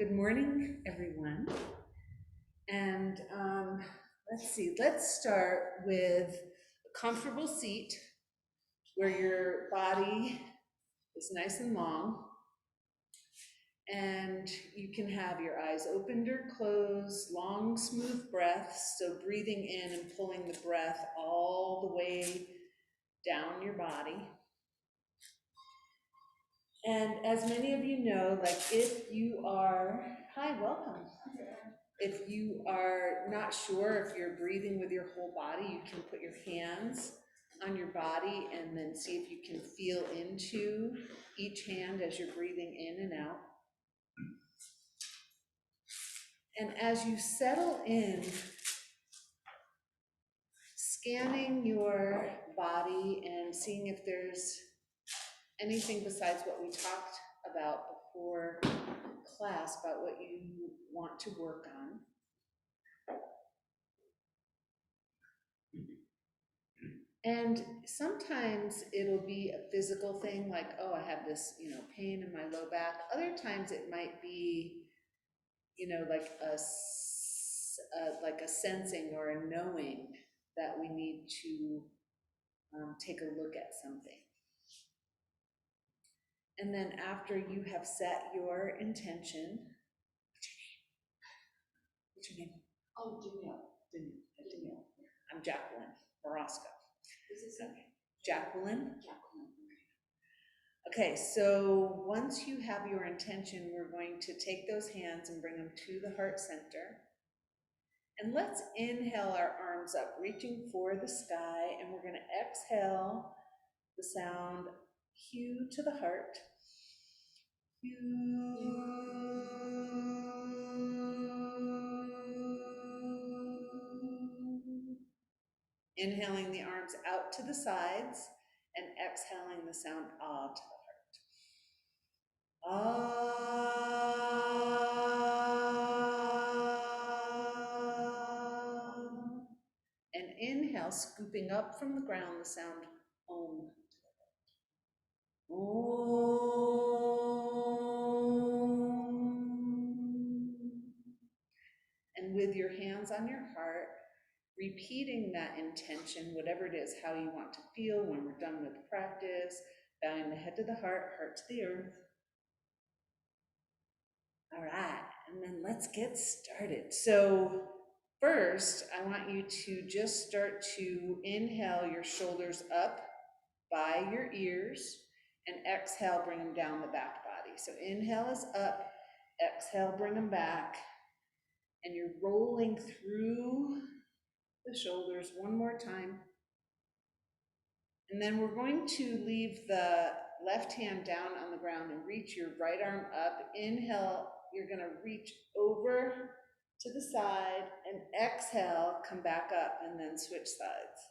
Good morning, everyone. And let's start with a comfortable seat where your body is nice and long. And you can have your eyes opened or closed, long, smooth breaths. So breathing in and pulling the breath all the way down your body. And as many of you know, like if you are, hi, welcome. If you are not sure if you're breathing with your whole body, you can put your hands on your body and then see if you can feel into each hand as you're breathing in and out. And as you settle in, scanning your body and seeing if there's anything besides what we talked about before class about what you want to work on. And sometimes it'll be a physical thing like, oh, I have this, pain in my low back. Other times it might be, like a sensing or a knowing that we need to take a look at something. And then after you have set your intention, what's your name? Oh, Danielle. Danielle. I'm Jacqueline Orozco. Is this okay? Jacqueline? Jacqueline. Okay, so once you have your intention, we're going to take those hands and bring them to the heart center. And let's inhale our arms up, reaching for the sky, and we're going to exhale the sound Q to the heart. Inhaling the arms out to the sides and exhaling the sound ah to the heart. Ah. And inhale, scooping up from the ground the sound Om. And with your hands on your heart, repeating that intention, whatever it is, how you want to feel when we're done with practice, bowing the head to the heart, heart to the earth. All right, and then let's get started. So first, I want you to just start to inhale your shoulders up by your ears, and exhale, bring them down the back body. So inhale is up, exhale, bring them back, and you're rolling through the shoulders one more time. And then we're going to leave the left hand down on the ground and reach your right arm up. Inhale, you're going to reach over to the side, and exhale, come back up, and then switch sides.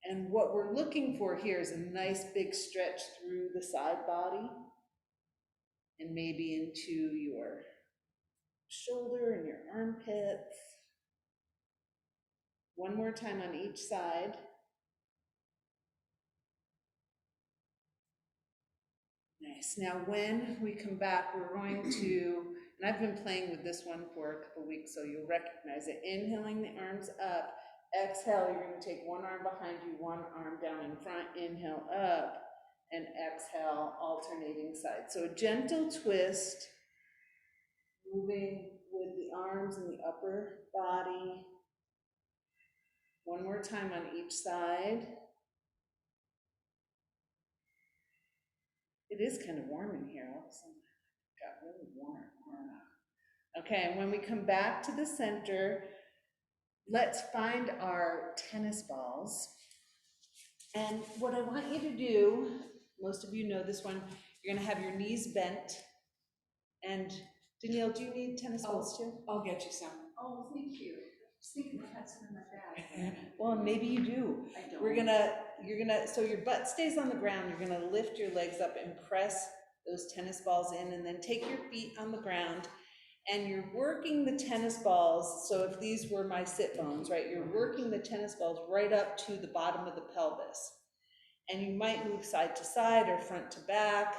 And what we're looking for here is a nice big stretch through the side body and maybe into your shoulder and your armpits. One more time on each side. Nice. Now when we come back, we're going to, and I've been playing with this one for a couple weeks, so you'll recognize it. Inhaling the arms up. Exhale, you're going to take one arm behind you, one arm down in front. Inhale up, and exhale, alternating sides. So a gentle twist, moving with the arms and the upper body. One more time on each side. It is kind of warm in here. All of a sudden, it got really warm. Okay, and when we come back to the center, let's find our tennis balls. And what I want you to do, most of you know this one, you're going to have your knees bent. And Danielle, do you need tennis balls too? I'll get you some. Oh, thank you. I was thinking I had some in my bag. Well, maybe you do. I don't. You're gonna, so your butt stays on the ground, you're gonna lift your legs up and press those tennis balls in, and then take your feet on the ground, and you're working the tennis balls. So if these were my sit bones, right, you're working the tennis balls right up to the bottom of the pelvis. And you might move side to side or front to back.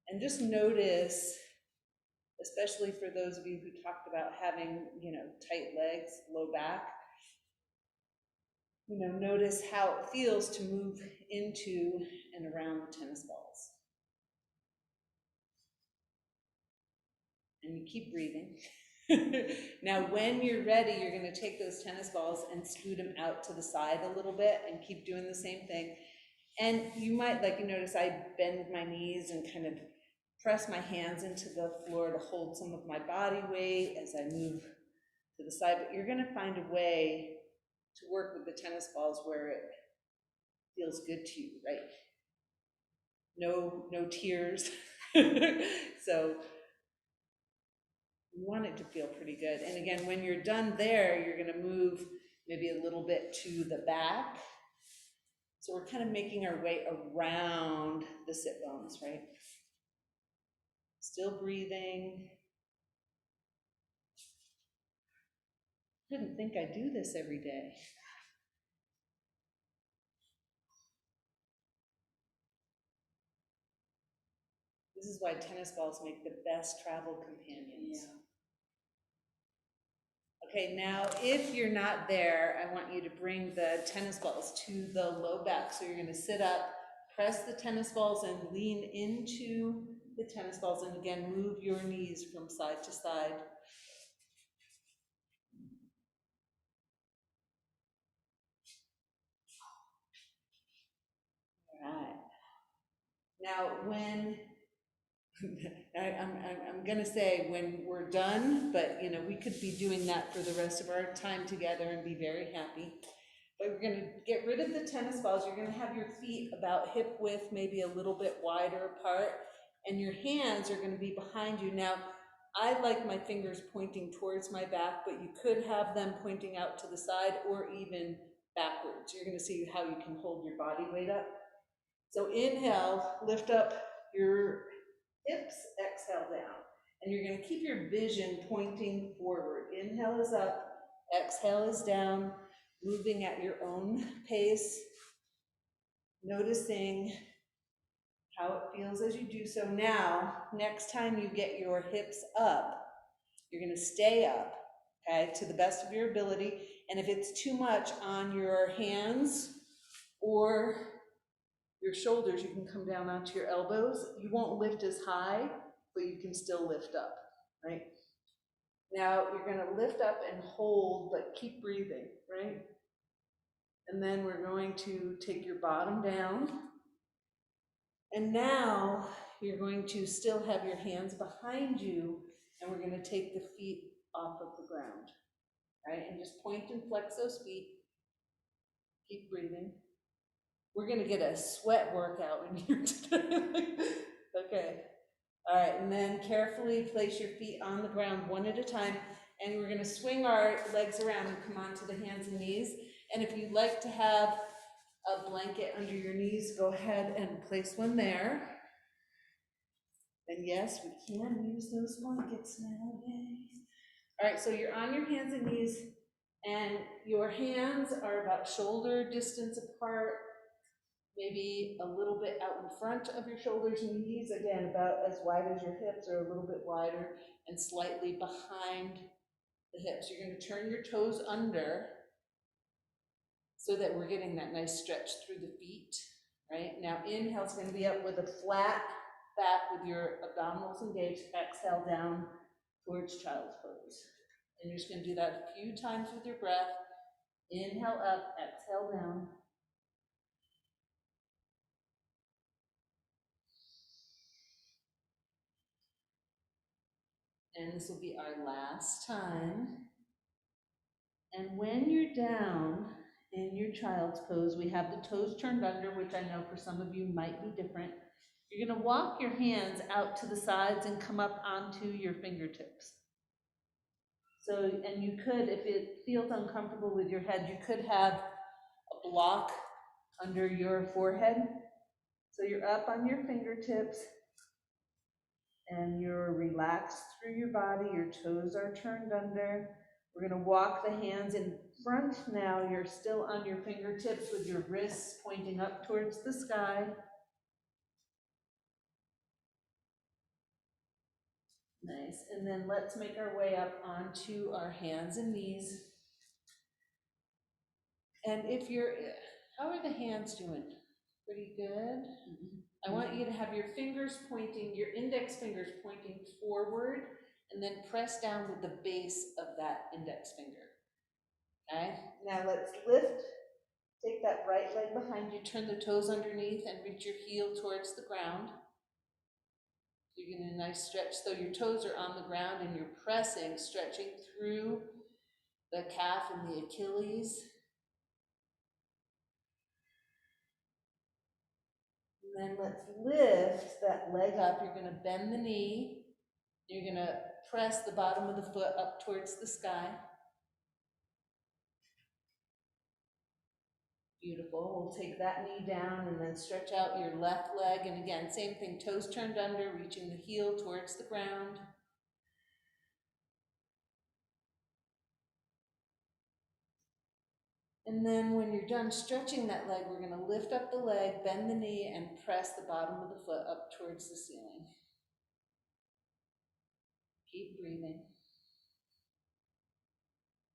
And just notice, especially for those of you who talked about having, tight legs, low back, notice how it feels to move into and around the tennis balls. And you keep breathing. Now, when you're ready, you're going to take those tennis balls and scoot them out to the side a little bit and keep doing the same thing. And you might, like you notice, I bend my knees and kind of press my hands into the floor to hold some of my body weight as I move to the side. But you're going to find a way to work with the tennis balls where it feels good to you, right? No tears. So you want it to feel pretty good. And again, when you're done there, you're going to move maybe a little bit to the back. So we're kind of making our way around the sit bones, right? Still breathing. Didn't think I'd do this every day. This is why tennis balls make the best travel companions. Yeah. Okay, now if you're not there, I want you to bring the tennis balls to the low back. So you're going to sit up, press the tennis balls and lean into the tennis balls, and again, move your knees from side to side. All right. Now, when I'm going to say when we're done, but we could be doing that for the rest of our time together and be very happy. But we're going to get rid of the tennis balls. You're going to have your feet about hip width, maybe a little bit wider apart, and your hands are going to be behind you. Now, I like my fingers pointing towards my back, but you could have them pointing out to the side or even backwards. You're going to see how you can hold your body weight up. So inhale, lift up your hips, exhale down. And you're going to keep your vision pointing forward. Inhale is up, exhale is down, moving at your own pace, noticing how it feels as you do so. Now, next time you get your hips up, you're going to stay up, okay, to the best of your ability. And if it's too much on your hands or your shoulders, you can come down onto your elbows. You won't lift as high, but you can still lift up, right? Now you're going to lift up and hold, but keep breathing, right? And then we're going to take your bottom down. And now you're going to still have your hands behind you, and we're going to take the feet off of the ground, right? And just point and flex those feet. Keep breathing. We're going to get a sweat workout in here today. Okay. All right, and then carefully place your feet on the ground one at a time, and we're going to swing our legs around and come onto the hands and knees. And if you'd like to have a blanket under your knees, go ahead and place one there. And yes, we can use those blankets now, yay. All right, so you're on your hands and knees, and your hands are about shoulder distance apart, maybe a little bit out in front of your shoulders and knees, again, about as wide as your hips or a little bit wider, and slightly behind the hips. You're going to turn your toes under so that we're getting that nice stretch through the feet, right? Now, inhale is going to be up with a flat back with your abdominals engaged. Exhale down towards child's pose. And you're just going to do that a few times with your breath. Inhale up, exhale down. And this will be our last time. And when you're down in your child's pose, we have the toes turned under, which I know for some of you might be different. You're going to walk your hands out to the sides and come up onto your fingertips. So, and you could, if it feels uncomfortable with your head, you could have a block under your forehead. So you're up on your fingertips and you're relaxed through your body. Your toes are turned under. We're going to walk the hands in front now. You're still on your fingertips with your wrists pointing up towards the sky. Nice, and then let's make our way up onto our hands and knees. And if you're, how are the hands doing? Pretty good? I want you to have your fingers pointing, your index fingers pointing forward, and then press down with the base of that index finger. Okay, now let's lift, take that right leg behind you, turn the toes underneath and reach your heel towards the ground. You're getting a nice stretch, so your toes are on the ground and you're pressing, stretching through the calf and the Achilles. And then let's lift that leg up. You're going to bend the knee. You're going to press the bottom of the foot up towards the sky. Beautiful. We'll take that knee down and then stretch out your left leg. And again, same thing, toes turned under, reaching the heel towards the ground. And then when you're done stretching that leg, we're going to lift up the leg, bend the knee, and press the bottom of the foot up towards the ceiling. Keep breathing.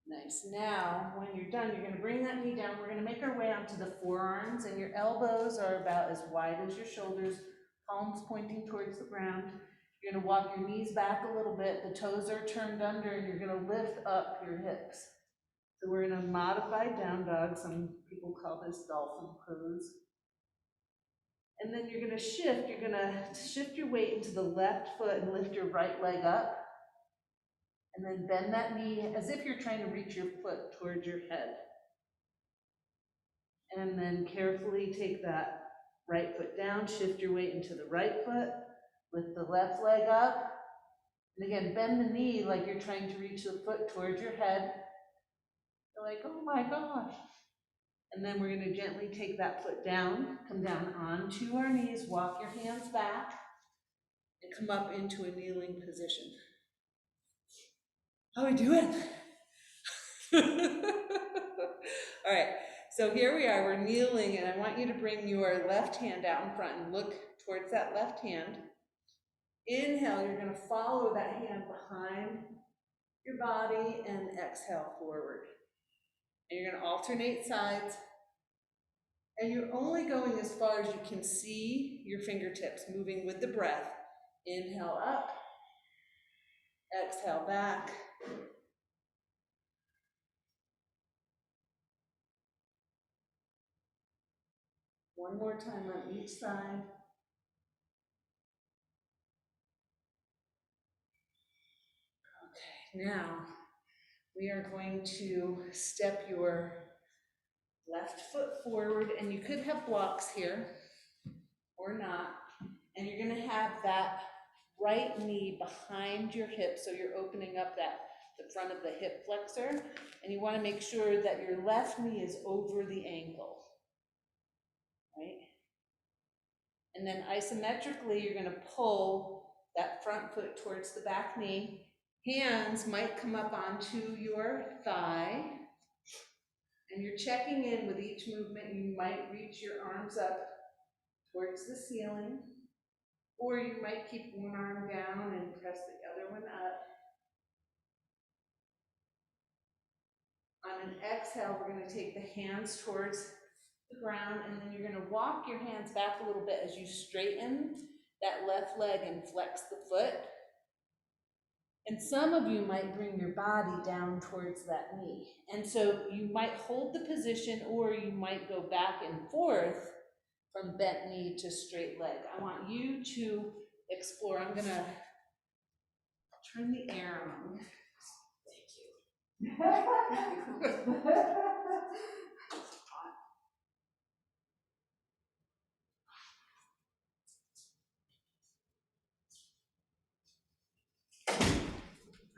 Nice. Now, when you're done, you're going to bring that knee down. We're going to make our way onto the forearms, and your elbows are about as wide as your shoulders, palms pointing towards the ground. You're going to walk your knees back a little bit. The toes are turned under, and you're going to lift up your hips. So we're in a modified down dog. Some people call this dolphin pose. And then you're going to shift. You're going to shift your weight into the left foot and lift your right leg up. And then bend that knee as if you're trying to reach your foot towards your head. And then carefully take that right foot down, shift your weight into the right foot, lift the left leg up. And again, bend the knee like you're trying to reach the foot towards your head. You're like, oh my gosh. And then we're going to gently take that foot down, come down onto our knees, walk your hands back, and come up into a kneeling position. How are we doing? All right, so here we are, we're kneeling, and I want you to bring your left hand out in front and look towards that left hand. Inhale, you're going to follow that hand behind your body and exhale forward. And you're going to alternate sides. And you're only going as far as you can see your fingertips moving with the breath. Inhale up, exhale back. One more time on each side. Okay, now we are going to step your left foot forward, and you could have blocks here or not. And you're going to have that right knee behind your hip, so you're opening up the front of the hip flexor, and you want to make sure that your left knee is over the ankle, right? And then isometrically, you're going to pull that front foot towards the back knee. Hands might come up onto your thigh, and you're checking in with each movement. You might reach your arms up towards the ceiling, or you might keep one arm down and press the other one up. On an exhale, we're going to take the hands towards the ground, and then you're going to walk your hands back a little bit as you straighten that left leg and flex the foot. And some of you might bring your body down towards that knee. And so you might hold the position, or you might go back and forth from bent knee to straight leg. I want you to explore. I'm going to turn the air on. Thank you.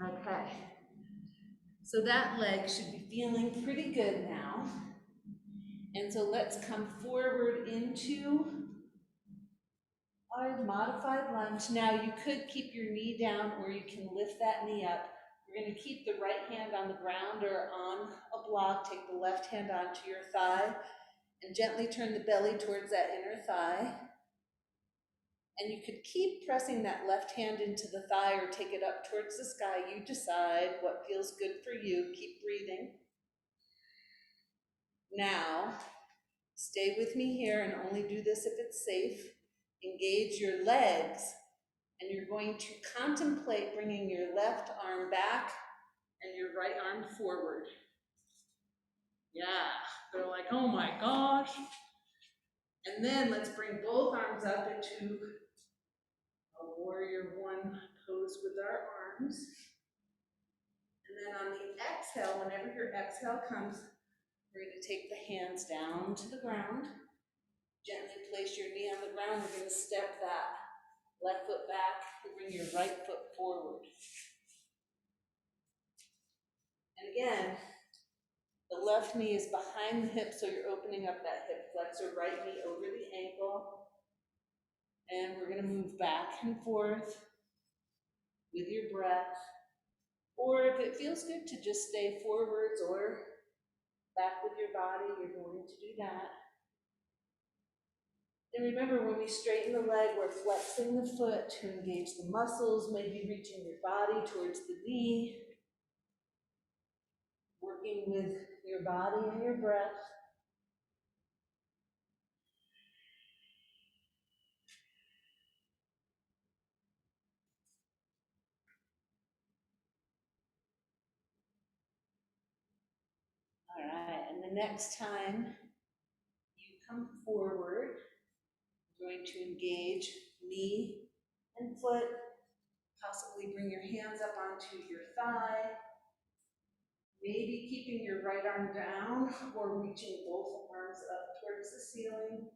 Okay, so that leg should be feeling pretty good now. And so let's come forward into our modified lunge. Now you could keep your knee down, or you can lift that knee up. We're going to keep the right hand on the ground or on a block. Take the left hand onto your thigh and gently turn the belly towards that inner thigh. And you could keep pressing that left hand into the thigh or take it up towards the sky. You decide what feels good for you. Keep breathing. Now, stay with me here and only do this if it's safe. Engage your legs, and you're going to contemplate bringing your left arm back and your right arm forward. Yeah, they're like, oh my gosh. And then let's bring both arms up into a warrior one pose with our arms. And then on the exhale, whenever your exhale comes, we're going to take the hands down to the ground. Gently place your knee on the ground. We're going to step that left foot back and bring your right foot forward. And again, the left knee is behind the hip, so you're opening up that hip flexor, right knee over the ankle. And we're going to move back and forth with your breath. Or if it feels good to just stay forwards or back with your body, you're going to do that. And remember, when we straighten the leg, we're flexing the foot to engage the muscles, maybe reaching your body towards the knee, working with your body and your breath. All right, and the next time you come forward, you're going to engage knee and foot, possibly bring your hands up onto your thigh, maybe keeping your right arm down or reaching both arms up towards the ceiling.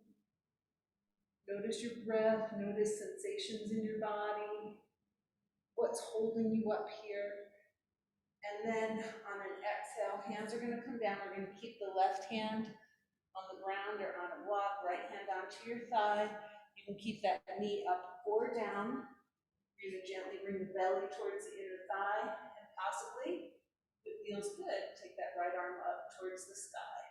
Notice your breath, notice sensations in your body, what's holding you up here. And then on an exhale, hands are going to come down. We're going to keep the left hand on the ground or on a block, right hand onto your thigh. You can keep that knee up or down. You're going to gently bring the belly towards the inner thigh, and possibly, if it feels good, take that right arm up towards the sky.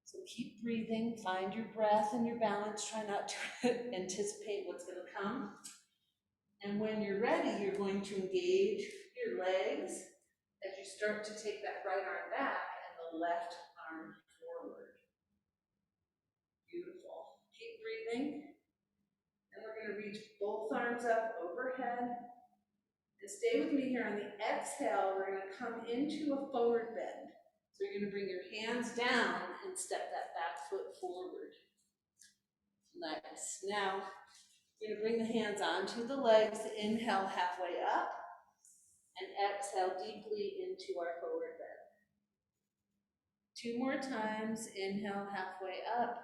So keep breathing, find your breath and your balance, try not to anticipate what's going to come. And when you're ready, you're going to engage your legs as you start to take that right arm back and the left arm forward. Beautiful. Keep breathing. And we're going to reach both arms up overhead. And stay with me here. On the exhale, we're going to come into a forward bend. So you're going to bring your hands down and step that back foot forward. Nice. Now, you're going to bring the hands onto the legs. Inhale halfway up. And exhale deeply into our forward bend. 2 more times. Inhale halfway up.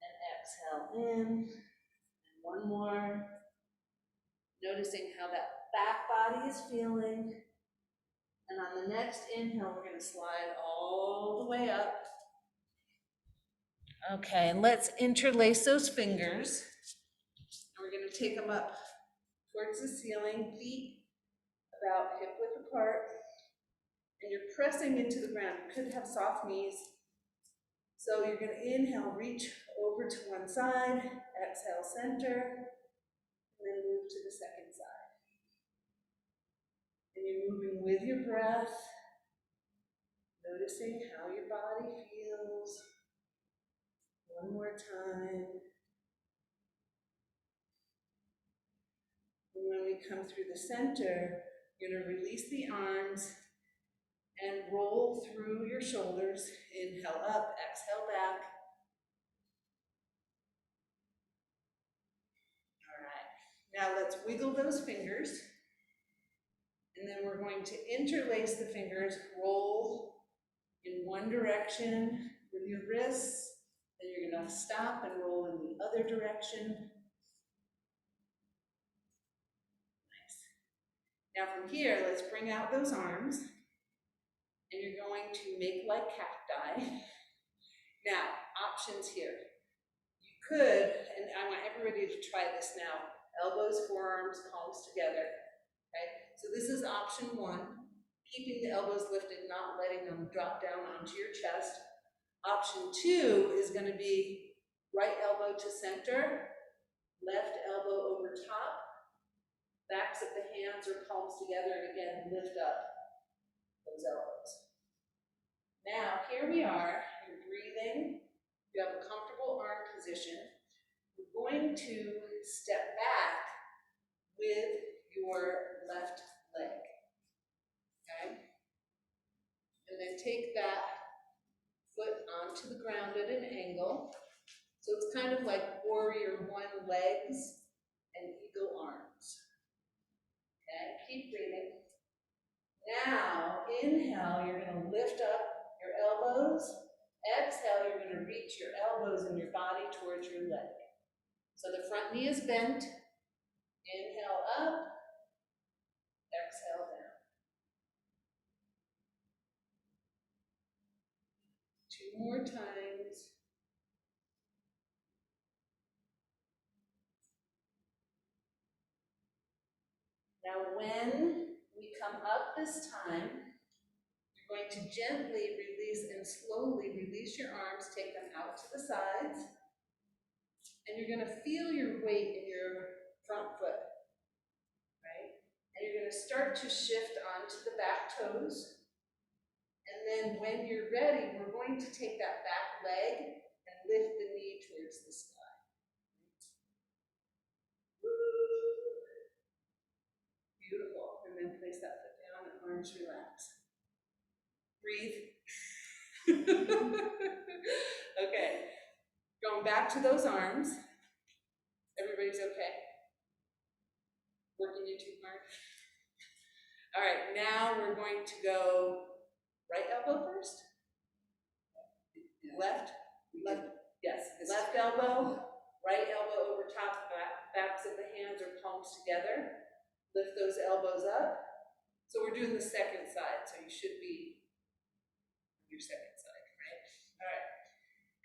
And exhale in. And 1 more. Noticing how that back body is feeling. And on the next inhale, we're going to slide all the way up. Okay, and let's interlace those fingers. And we're going to take them up towards the ceiling, feet about hip width apart. And you're pressing into the ground. You could have soft knees. So you're going to inhale, reach over to one side, exhale, center, and then move to the second side. And you're moving with your breath, noticing how your body feels. 1 more time. And when we come through the center, you're going to release the arms and roll through your shoulders. Inhale up, exhale back. All right. Now let's wiggle those fingers. And then we're going to interlace the fingers, roll in one direction with your wrists. Then you're going to stop and roll in the other direction. Nice. Now from here, let's bring out those arms. And you're going to make like cacti. Now, options here. You could, and I want everybody to try this now, elbows, forearms, palms together. Okay, so this is option 1, keeping the elbows lifted, not letting them drop down onto your chest. Option 2 is going to be right elbow to center, Left elbow over top, backs of the hands or palms together, and again, lift up those elbows. Now, here we are, you're breathing, you have a comfortable arm position. We're going to step back with your left leg, okay? And then take that foot onto the ground at an angle. So it's kind of like warrior one legs and eagle arms. Okay, keep breathing. Now, inhale, you're gonna lift up your elbows. Exhale, you're gonna reach your elbows and your body towards your leg. So the front knee is bent. Inhale up, exhale down. 2 more times. Now when we come up this time, you're going to gently release and slowly release your arms, take them out to the sides, and you're going to feel your weight in your front foot, right? And you're going to start to shift onto the back toes. And then when you're ready, we're going to take that back leg and lift the knee towards the sky. Beautiful. And then place that foot down and arms relax. Breathe. Okay. Going back to those arms. Everybody's okay? Working you too hard? All right, now we're going to go right elbow first. Left, yes, left elbow, right elbow over top, backs of the hands or palms together. Lift those elbows up. So we're doing the second side, so you should be on your second side, right? All right.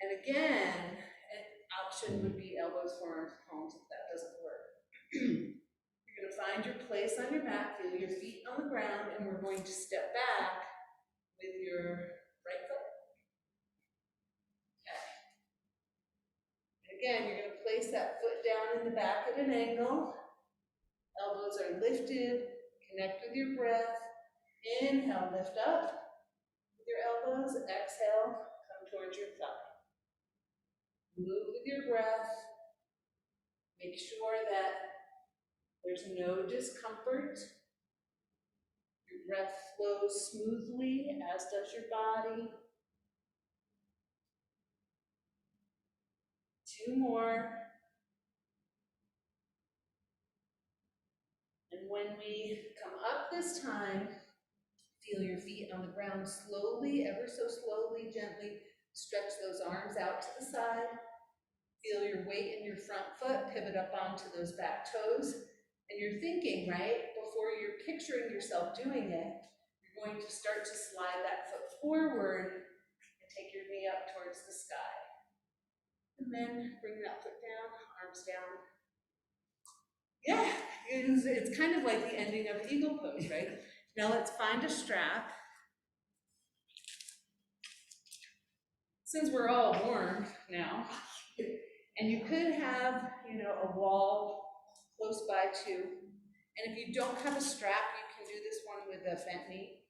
And again, an option would be elbows, forearms, palms, if that doesn't work. You're going to find your place on your mat, feel your feet on the ground, and we're going to step back with your right foot. Okay. Again, you're going to place that foot down in the back at an angle. Elbows are lifted. Connect with your breath. Inhale, lift up with your elbows. Exhale, come towards your thigh. Move with your breath. Make sure that there's no discomfort. Your breath flows smoothly, as does your body. 2 more. And when we come up this time, feel your feet on the ground slowly, ever so slowly, gently stretch those arms out to the side. Feel your weight in your front foot, pivot up onto those back toes. And you're thinking, right, before you're picturing yourself doing it, you're going to start to slide that foot forward and take your knee up towards the sky. And then bring that foot down, arms down. Yeah, it's kind of like the ending of eagle pose, right? Now let's find a strap. Since we're all warm now, and you could have, a wall close by too. And if you don't have a strap, you can do this one with a bent knee.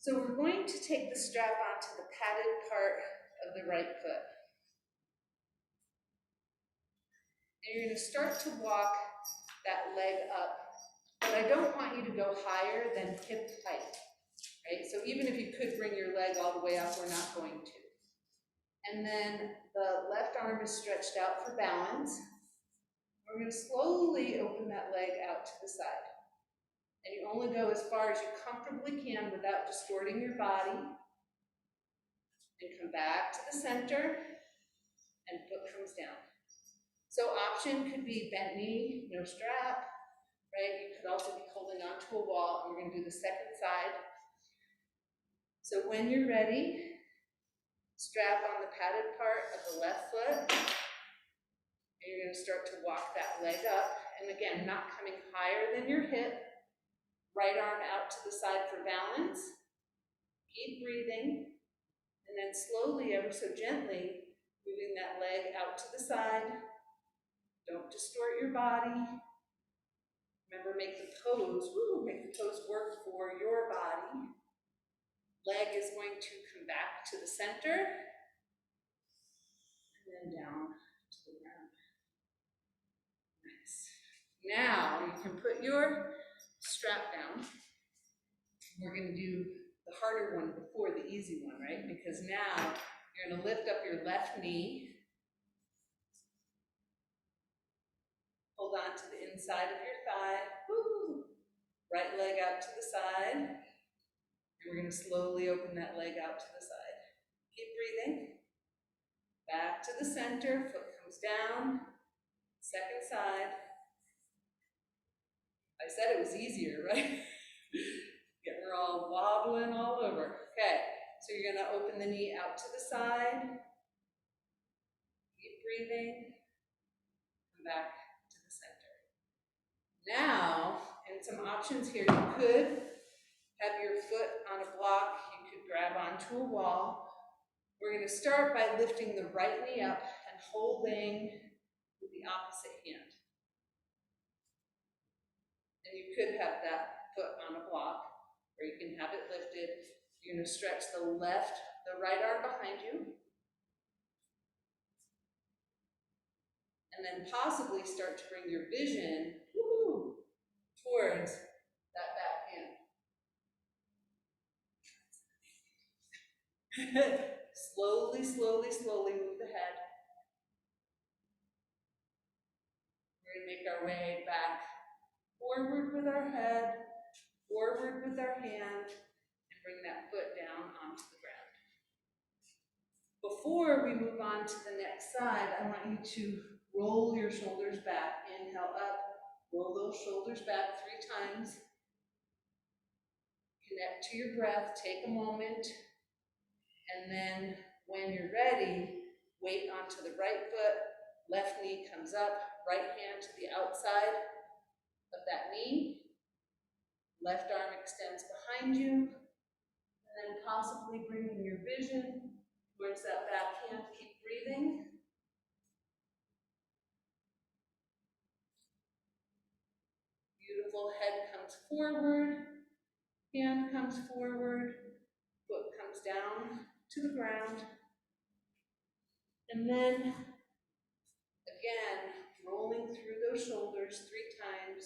So we're going to take the strap onto the padded part of the right foot. And you're going to start to walk that leg up. But I don't want you to go higher than hip height, right? So even if you could bring your leg all the way up, we're not going to. And then the left arm is stretched out for balance. We're going to slowly open that leg out to the side. And you only go as far as you comfortably can without distorting your body. And come back to the center, and foot comes down. So option could be bent knee, no strap, right? You could also be holding onto a wall, and we're going to do the second side. So when you're ready, strap on the padded part of the left foot, and you're going to start to walk that leg up. And again, not coming higher than your hip. Right arm out to the side for balance. Keep breathing. And then slowly, ever so gently, moving that leg out to the side. Don't distort your body. Remember, make the toes work for your body. Leg is going to come back to the center, and then down to the ground. Nice. Now you can put your strap down. We're going to do the harder one before the easy one, right? Because now you're going to lift up your left knee, hold on to the inside of your thigh, woo. Right leg out to the side, and we're going to slowly open that leg out to the side. Keep breathing. Back to the center, foot comes down, second side. I said it was easier, right? We're all wobbling all over. Okay, so you're going to open the knee out to the side. Keep breathing. Come back to the center. Now, and some options here, you could have your foot on a block. You could grab onto a wall. We're going to start by lifting the right knee up and holding with the opposite hand. And you could have that foot on a block, or you can have it lifted. You're going to stretch the right arm behind you, and then possibly start to bring your vision towards that back hand. Slowly, slowly, slowly move the head. We're going to make our way back forward with our head, forward with our hand, and bring that foot down onto the ground. Before we move on to the next side, I want you to roll your shoulders back. Inhale up, roll those shoulders back 3 times. Connect to your breath, take a moment, and then when you're ready, weight onto the right foot, left knee comes up, right hand to the outside of that knee, left arm extends behind you, and then possibly bringing your vision towards that back hand. Keep breathing. Beautiful. Head comes forward, hand comes forward, foot comes down to the ground. And then, again, rolling through those shoulders 3 times.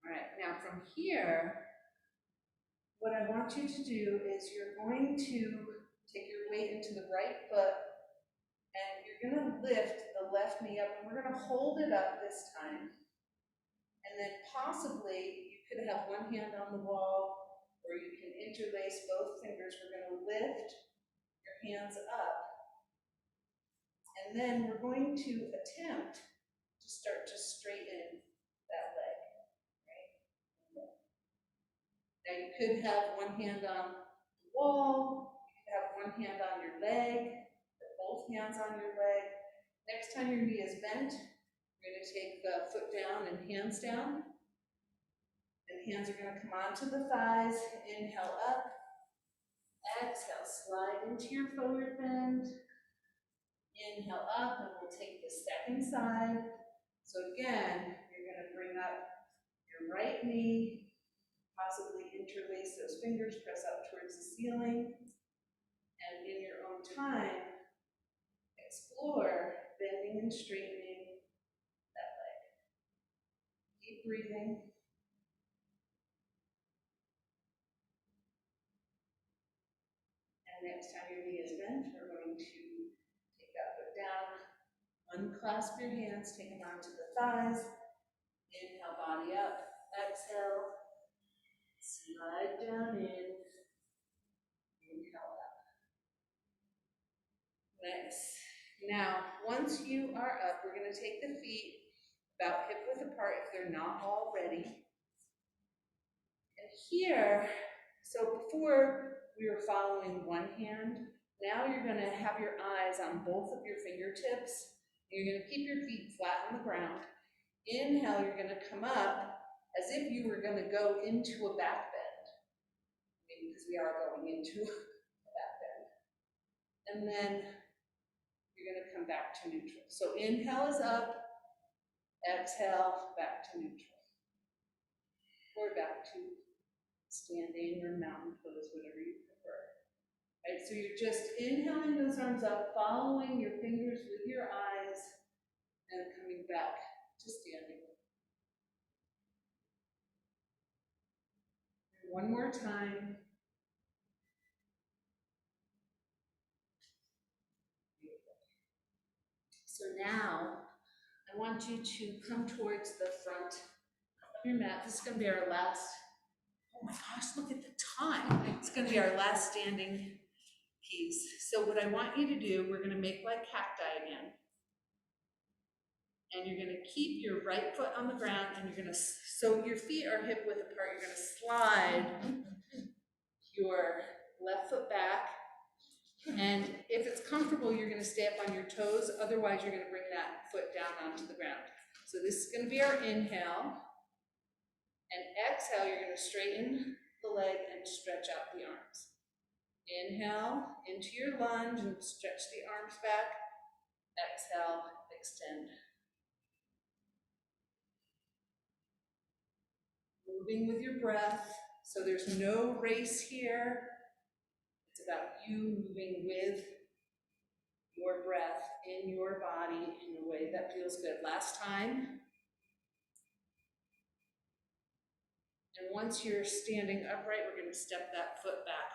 All right, now from here, what I want you to do is you're going to take your weight into the right foot, and you're going to lift the left knee up, and we're going to hold it up this time. And then possibly you could have one hand on the wall, or you can interlace both fingers. We're going to lift your hands up, and then we're going to attempt to start to straighten that leg, right? Now you could have one hand on the wall, you could have one hand on your leg, or both hands on your leg. Next time your knee is bent, you're going to take the foot down and hands down. And hands are going to come onto the thighs. Inhale up. Exhale, slide into your forward bend. Inhale up, and we'll take the second side. So again, you're going to bring up your right knee, possibly interlace those fingers, press up towards the ceiling. And in your own time, explore bending and straightening that leg. Keep breathing. And next time your knee is bent, we're going to take that foot down, unclasp your hands, take them onto the thighs. Inhale, body up. Exhale, slide down in. Inhale up. Nice. Now, once you are up, we're going to take the feet about hip width apart if they're not already. And here, so before we were following one hand, now you're going to have your eyes on both of your fingertips. You're going to keep your feet flat on the ground. Inhale, you're going to come up as if you were going to go into a back bend. Maybe because we are going into a back bend. and then you're gonna come back to neutral. So inhale is up, exhale, back to neutral. Or back to standing or mountain pose, whatever you prefer. Right, so you're just inhaling those arms up, following your fingers with your eyes, and coming back to standing. And one more time. So now, I want you to come towards the front of your mat. This is going to be our last, oh my gosh, look at the time. It's going to be our last standing piece. So what I want you to do, we're going to make like cacti again. And you're going to keep your right foot on the ground, and you're going to, so your feet are hip width apart, you're going to slide your left foot back. And if it's comfortable, you're going to stay up on your toes. Otherwise, you're going to bring that foot down onto the ground. So this is going to be our inhale. And exhale, you're going to straighten the leg and stretch out the arms. Inhale into your lunge and stretch the arms back. Exhale, extend. Moving with your breath. So there's no race here. It's about you moving with your breath in your body in a way that feels good. Last time. And once you're standing upright, we're going to step that foot back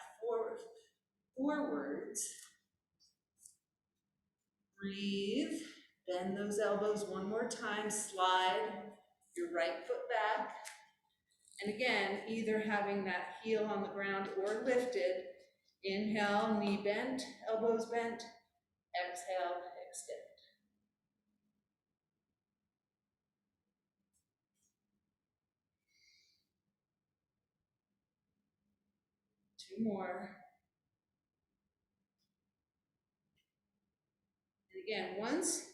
forwards. Breathe. Bend those elbows one more time. Slide your right foot back. And again, either having that heel on the ground or lifted. Inhale, knee bent, elbows bent. Exhale, extend. Two more. And again, once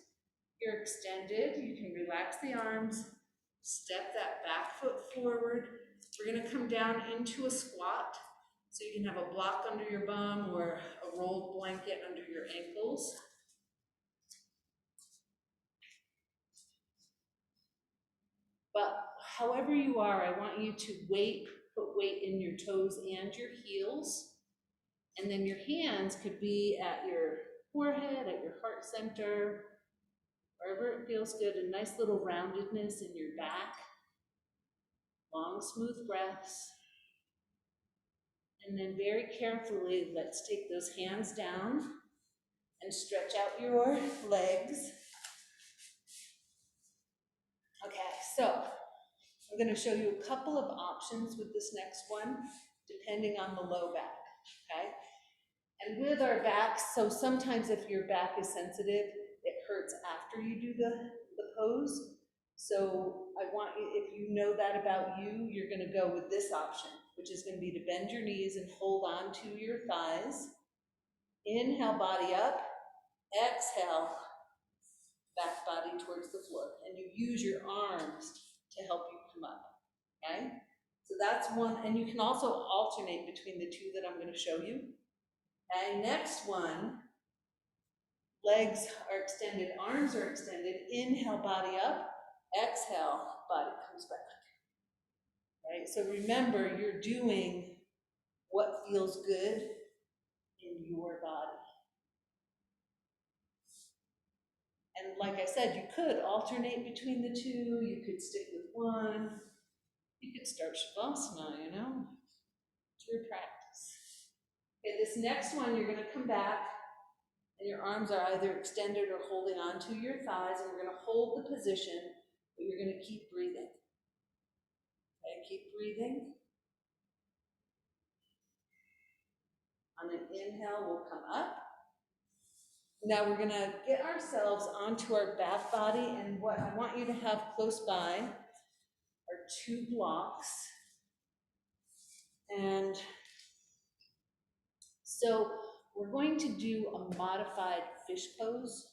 you're extended, you can relax the arms, step that back foot forward. We're going to come down into a squat. So you can have a block under your bum or a rolled blanket under your ankles. But however you are, I want you to put weight in your toes and your heels. And then your hands could be at your forehead, at your heart center, wherever it feels good. A nice little roundedness in your back. Long, smooth breaths. And then very carefully, let's take those hands down and stretch out your legs. Okay, so I'm going to show you a couple of options with this next one, depending on the low back, okay? And with our backs, so sometimes if your back is sensitive, it hurts after you do the pose. So I want you, if you know that about you, you're going to go with this option, which is going to be to bend your knees and hold on to your thighs. Inhale, body up. Exhale, back body towards the floor. And you use your arms to help you come up, okay? So that's one, and you can also alternate between the two that I'm going to show you. Okay, next one, legs are extended, arms are extended. Inhale, body up. Exhale, body comes back. Right, so remember, you're doing what feels good in your body. And like I said, you could alternate between the two. You could stick with one. You could start Shavasana, you know. It's your practice. Okay, this next one, you're going to come back, and your arms are either extended or holding onto your thighs, and we're going to hold the position, but you're going to keep breathing. Okay, keep breathing. On an inhale, we'll come up. Now we're going to get ourselves onto our back body, and what I want you to have close by are two blocks. And so we're going to do a modified fish pose.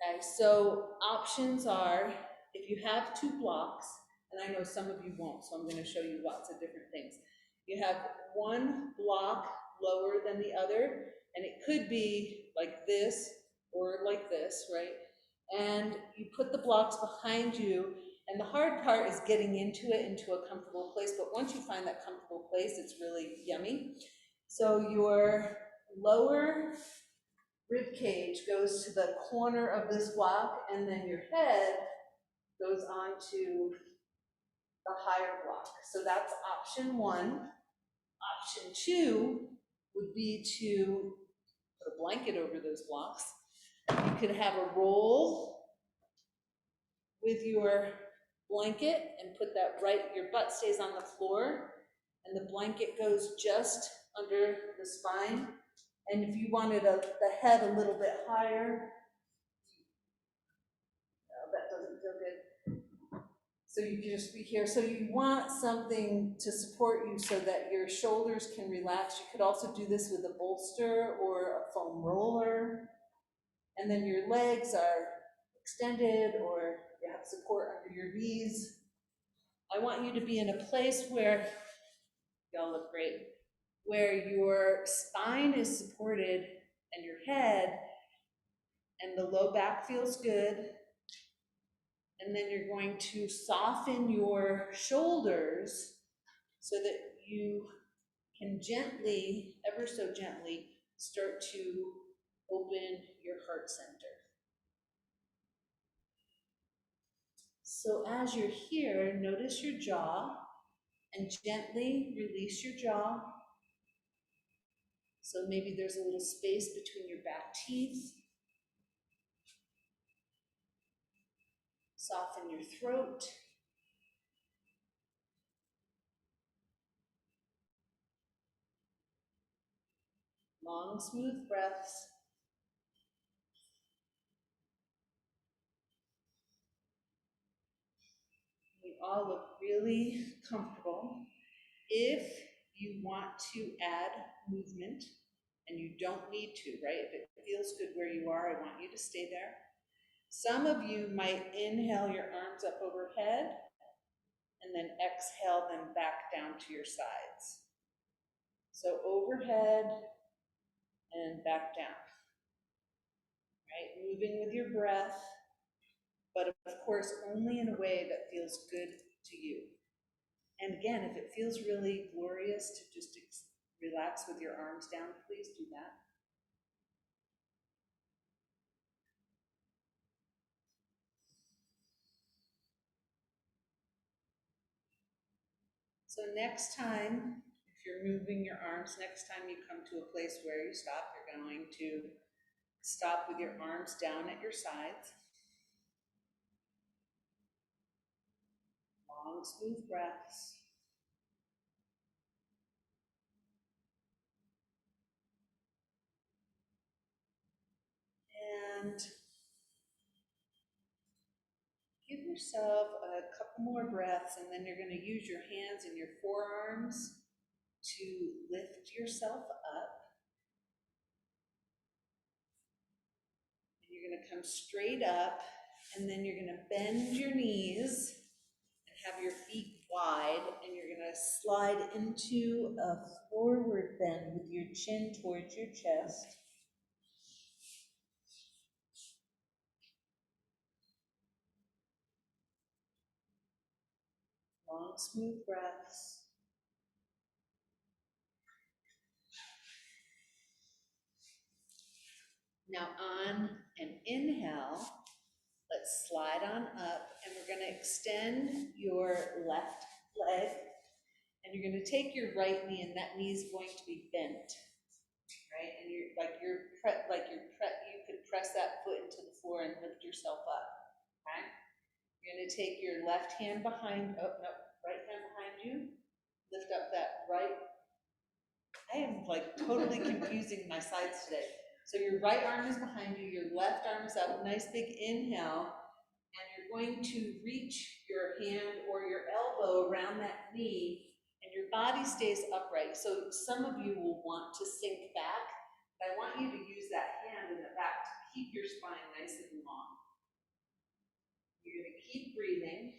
Okay, so options are, if you have two blocks, and I know some of you won't, so I'm going to show you lots of different things. You have one block lower than the other. And it could be like this or like this, right? And you put the blocks behind you, and the hard part is getting into it, into a comfortable place. But once you find that comfortable place, it's really yummy. So your lower rib cage goes to the corner of this block, and then your head goes onto the higher block. So that's option one. Option two would be to put a blanket over those blocks. You could have a roll with your blanket and put that right, your butt stays on the floor and the blanket goes just under the spine. And if you wanted the head a little bit higher, no, that doesn't feel good. So you can just be here. So you want something to support you so that your shoulders can relax. You could also do this with a bolster or a foam roller. And then your legs are extended or you have support under your knees. I want you to be in a place where, y'all look great, where your spine is supported and your head and the low back feels good. And then you're going to soften your shoulders so that you can gently, ever so gently, start to open your heart center. So as you're here, notice your jaw and gently release your jaw. So maybe there's a little space between your back teeth. Soften your throat. Long, smooth breaths. You all look really comfortable. If you want to add movement, and you don't need to, right? If it feels good where you are, I want you to stay there. Some of you might inhale your arms up overhead and then exhale them back down to your sides. So overhead and back down, right? Moving with your breath, but of course only in a way that feels good to you. And again, if it feels really glorious to just relax with your arms down, please do that. So next time, if you're moving your arms, next time you come to a place where you stop, you're going to stop with your arms down at your sides. Long, smooth breaths. And give yourself a couple more breaths, and then you're going to use your hands and your forearms to lift yourself up. And you're going to come straight up, and then you're going to bend your knees and have your feet wide, and you're going to slide into a forward bend with your chin towards your chest. Long, smooth breaths. Now on an inhale, let's slide on up, and we're going to extend your left leg, and you're going to take your right knee, and that knee is going to be bent, right? And you could press that foot into the floor and lift yourself up, okay? You're going to take your left hand behind, right hand behind you, lift up that right. I am like totally confusing my sides today. So your right arm is behind you, your left arm is up, nice big inhale, and you're going to reach your hand or your elbow around that knee, and your body stays upright. So some of you will want to sink back, but I want you to use that hand in the back to keep your spine nice and long. You're going to keep breathing.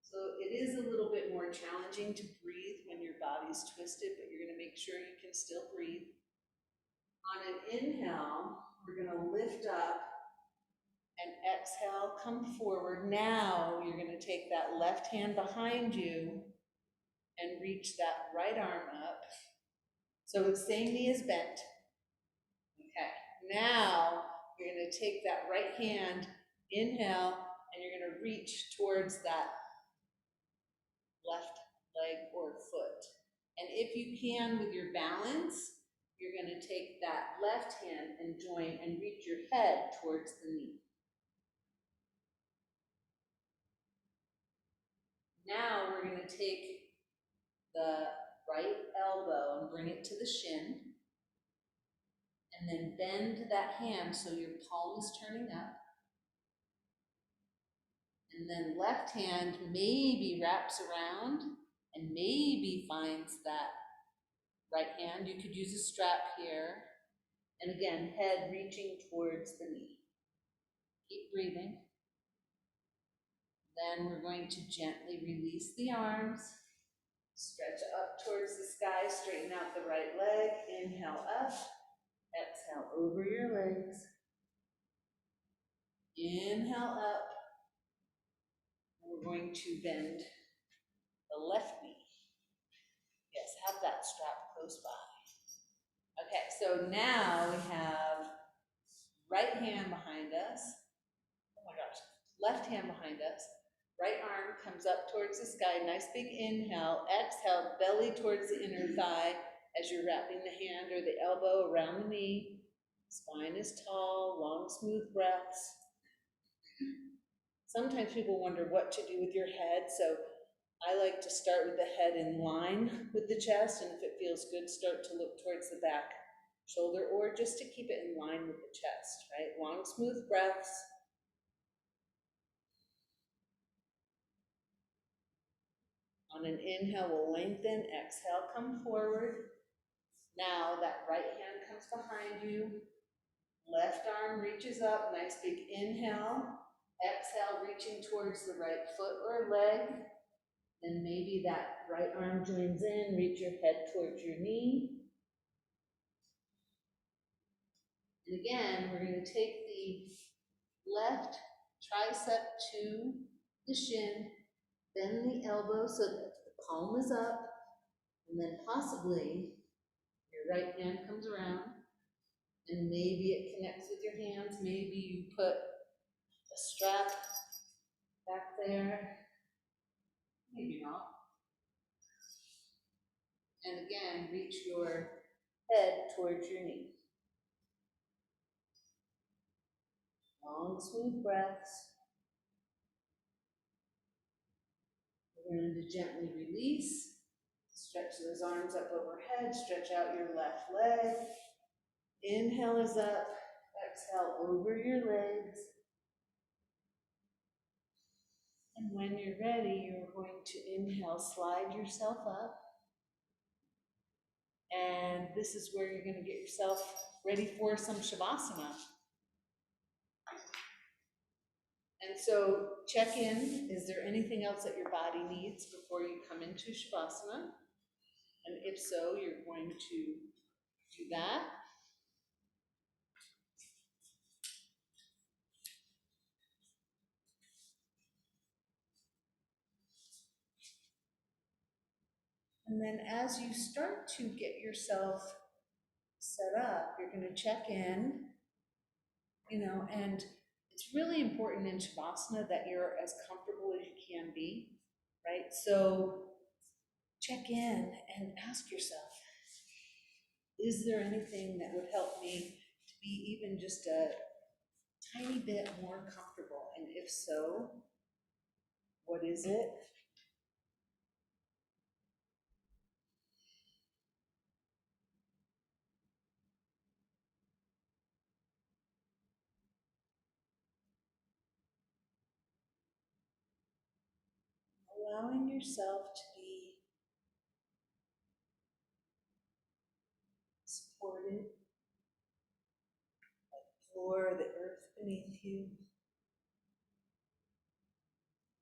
So it is a little bit more challenging to breathe when your body's twisted, but you're gonna make sure you can still breathe. On an inhale, we're gonna lift up and exhale, come forward. Now you're gonna take that left hand behind you and reach that right arm up. So its same knee is bent. Okay, now you're gonna take that right hand, inhale, and you're gonna reach towards that left leg or foot. And if you can, with your balance, you're gonna take that left hand and join and reach your head towards the knee. Now we're gonna take the right elbow and bring it to the shin. And then bend that hand so your palm is turning up. And then left hand maybe wraps around and maybe finds that right hand. You could use a strap here. And again, head reaching towards the knee. Keep breathing. Then we're going to gently release the arms. Stretch up towards the sky, straighten out the right leg. Inhale up. Exhale over your legs. Inhale up. And we're going to bend the left knee. Yes, have that strap close by. Okay, so now we have right hand behind us. Oh my gosh, left hand behind us. Right arm comes up towards the sky. Nice big inhale. Exhale, belly towards the inner thigh as you're wrapping the hand or the elbow around the knee. Spine is tall, long, smooth breaths. Sometimes people wonder what to do with your head, so I like to start with the head in line with the chest, and if it feels good, start to look towards the back shoulder, or just to keep it in line with the chest, right? Long, smooth breaths. On an inhale, we'll lengthen. Exhale, come forward. Now that right hand comes behind you. Left arm reaches up. Nice big inhale. Exhale, reaching towards the right foot or leg. Then maybe that right arm joins in. Reach your head towards your knee. And again, we're going to take the left tricep to the shin. Bend the elbow so that the palm is up, and then possibly your right hand comes around, and maybe it connects with your hands. Maybe you put a strap back there, maybe not. And again, reach your head towards your knee. Long, smooth breaths. We're going to gently release. Stretch those arms up overhead. Stretch out your left leg. Inhale is up. Exhale over your legs. And when you're ready, you're going to inhale, slide yourself up. And this is where you're going to get yourself ready for some Shavasana. And so check in. Is there anything else that your body needs before you come into Shavasana? And if so, you're going to do that. And then as you start to get yourself set up, you're going to check in, and it's really important in Shavasana that you're as comfortable as you can be, right? So check in and ask yourself, is there anything that would help me to be even just a tiny bit more comfortable? And if so, what is it? Allowing yourself to be supported by the floor, the earth beneath you.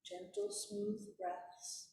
Gentle, smooth breaths.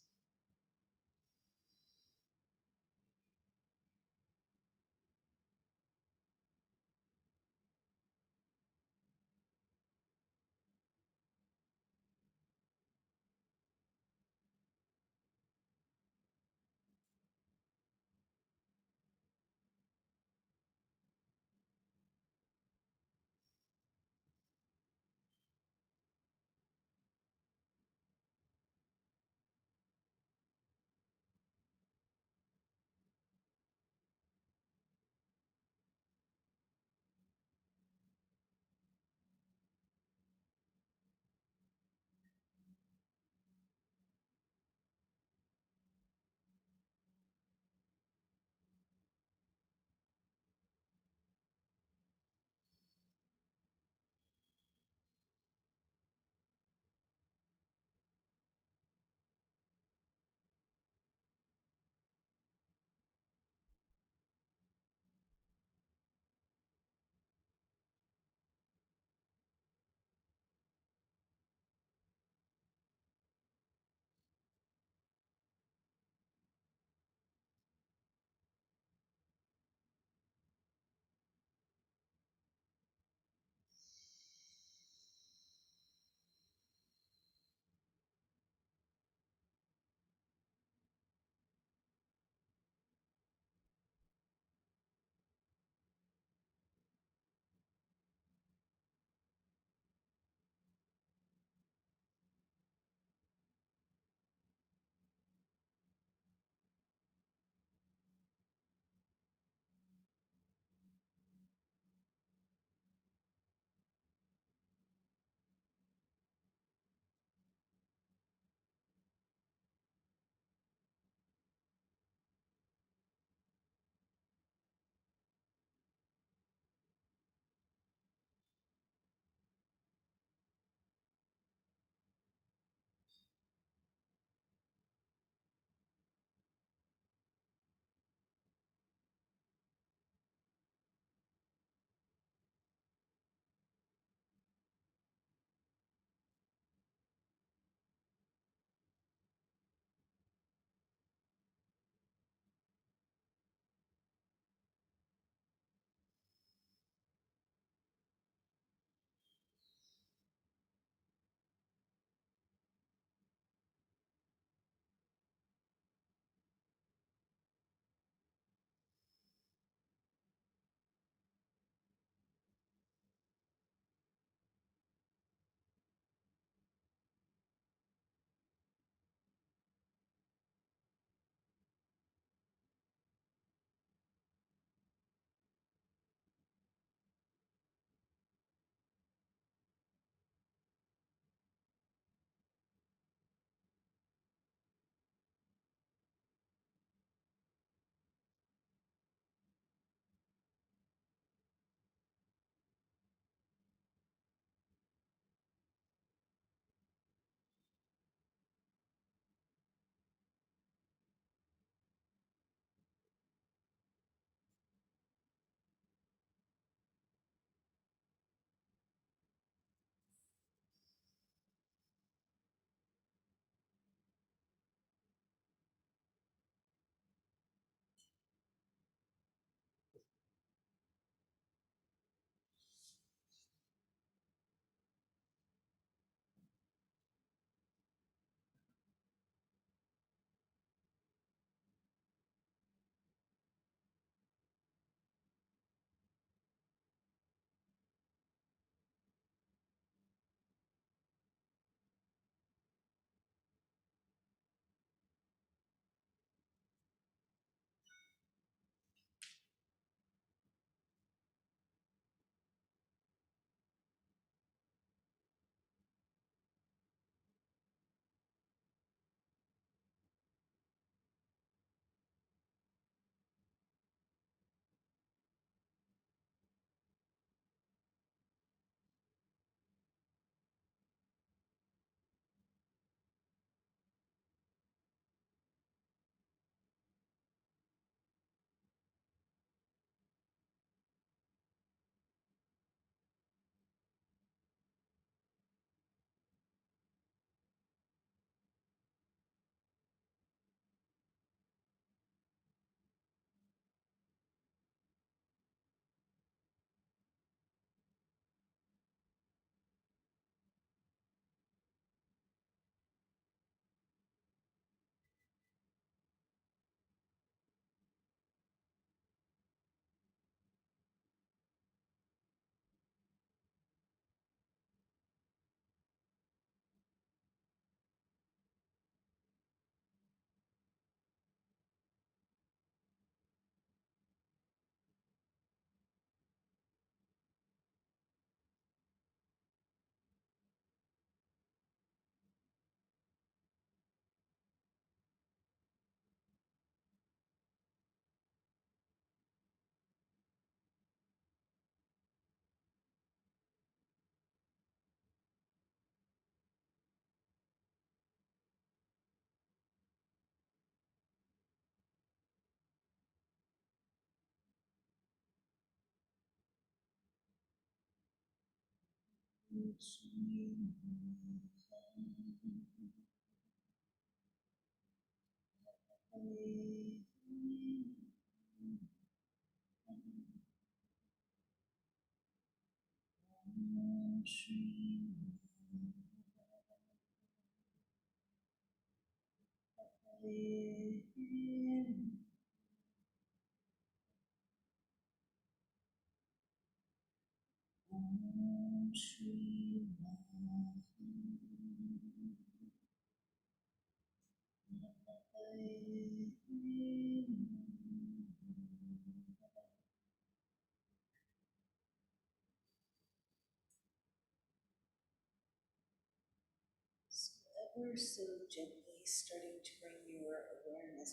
So ever so gently starting to bring your awareness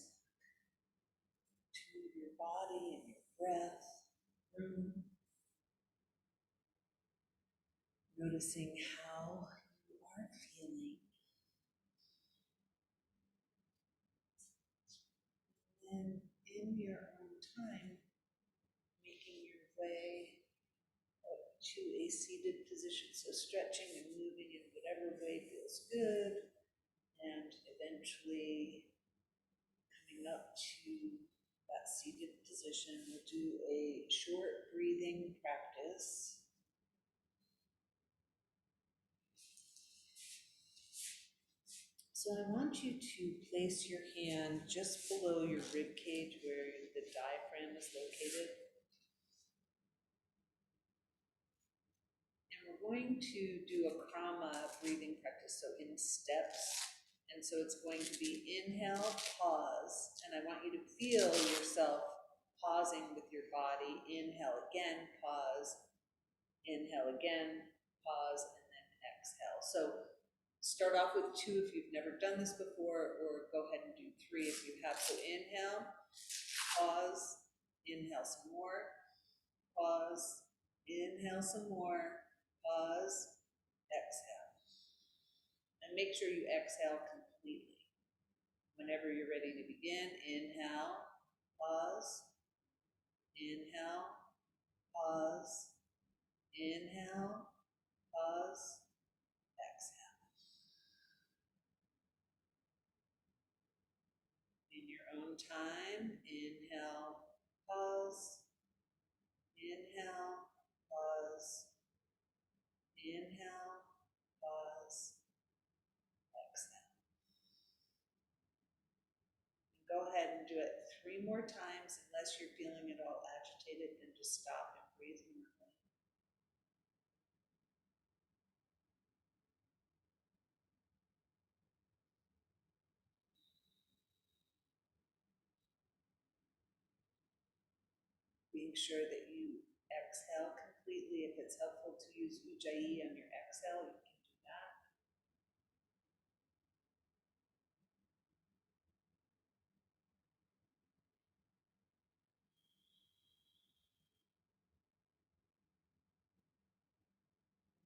to your body and your breath, noticing how you are feeling, and in your own time, making your way up to a seated position. So stretching and moving in whatever way feels good, and eventually coming up to that seated position. We'll do a short breathing practice. So I want you to place your hand just below your rib cage where the diaphragm is located. And we're going to do a krama breathing practice, so in steps. And so it's going to be inhale, pause, and I want you to feel yourself pausing with your body. Inhale again, pause, inhale again, pause, and then exhale. So start off with 2 if you've never done this before, or go ahead and do 3 if you have. So inhale, pause, inhale some more, pause, inhale some more, pause, exhale. And make sure you exhale completely. Whenever you're ready to begin, inhale, pause, inhale, pause, inhale, pause, exhale. In your own time, inhale, pause, inhale, pause, inhale, pause, exhale. And go ahead and do it 3 more times. Unless you're feeling at all agitated, then just stop and breathe normally. Being sure that you exhale completely. If it's helpful to use ujjayi on your exhale, you can do that.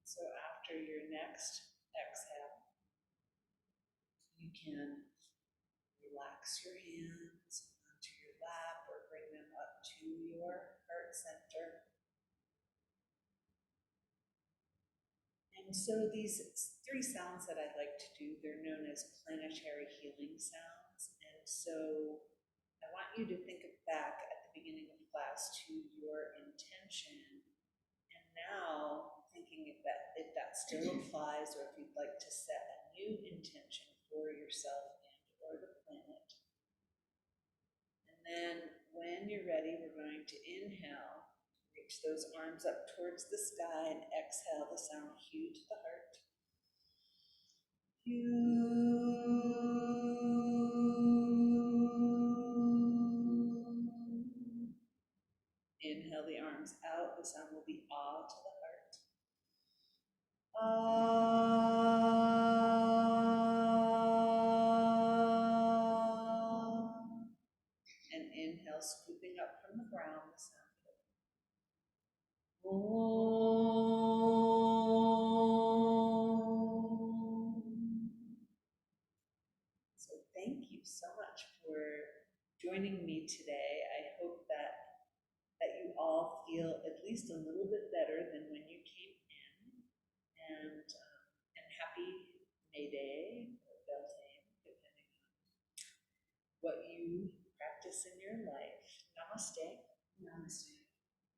So after your next exhale, you can relax your hands onto your lap or bring them up to your heart center. And so these 3 sounds that I like to do, they're known as planetary healing sounds. And so I want you to think back at the beginning of class to your intention. And now thinking if that still applies, or if you'd like to set a new intention for yourself and or the planet. And then when you're ready, we're going to inhale, reach those arms up towards the sky, and exhale the sound Q to the heart. Inhale the arms out, the sound will be ah to the heart. Ah. And inhale, scooping up from the ground, the sound of So thank you so much for joining me today. I hope that you all feel at least a little bit better than when you came in. Heyday or Beltane, depending on what you